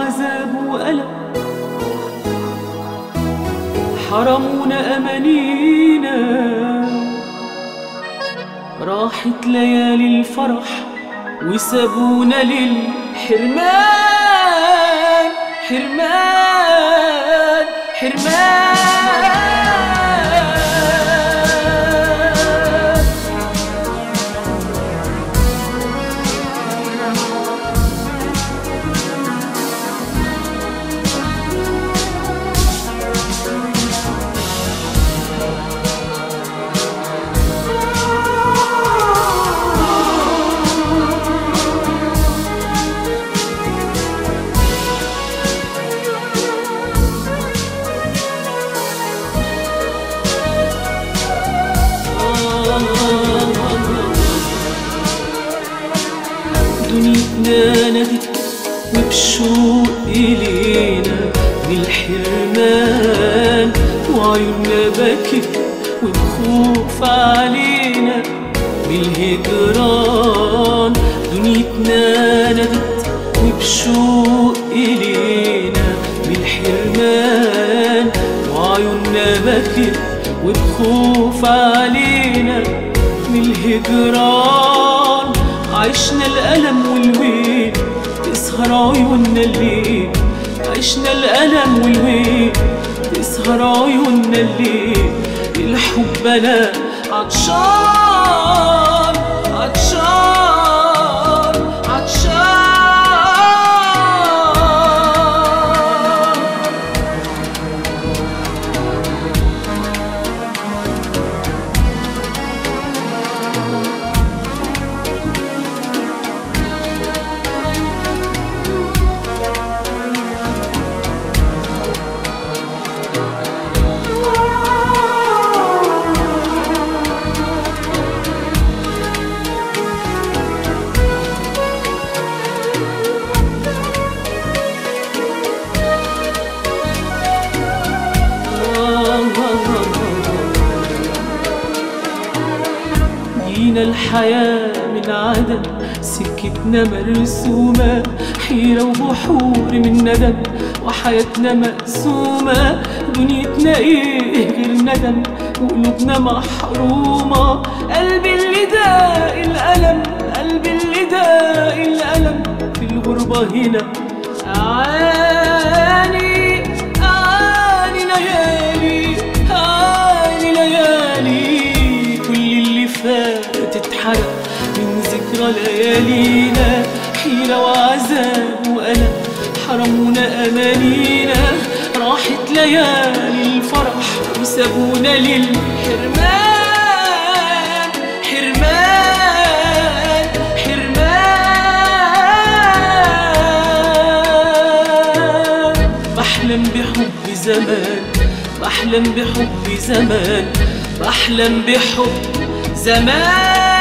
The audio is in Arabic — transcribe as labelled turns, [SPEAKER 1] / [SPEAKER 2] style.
[SPEAKER 1] وعذاب وألم، حرمونا أمانينا، راحت ليالي الفرح وسابونا للحرمان. حرمان حرمان. دنيتنا نادت وبشوق إلينا بالحرمان، وعيوننا بكت وبخوف علينا بالهجران. دنيتنا نادت وبشوق إلينا بالحرمان، وعيوننا بكت وبخوف علينا بالهجران. عشنا الألم والويل تسهر عيوننا الليل، عشنا الألم والويل تسهر عيوننا الليل. الحب أنا عطشان عطشان عطشان. جينا الحياة من عدم، سكتنا مرسومة، حيرة وبحور من ندم، وحياتنا مقسومة. دنيتنا ايه غير ندم، وقلوبنا محرومة. قلبي اللي داق الألم، قلبي اللي داق الألم، في الغربة هنا أعاني أعاني ليالي أعاني ليالي. كل اللي فات اتحرق من ذكرى ليالينا، حيرة وعذاب وألم، حرمونا أمانينا، راحت ليالي الفرح وسابونا للحرمان. حرمان حرمان. بحلم بحب زمان، بحلم بحب زمان، بحلم بحب زمان.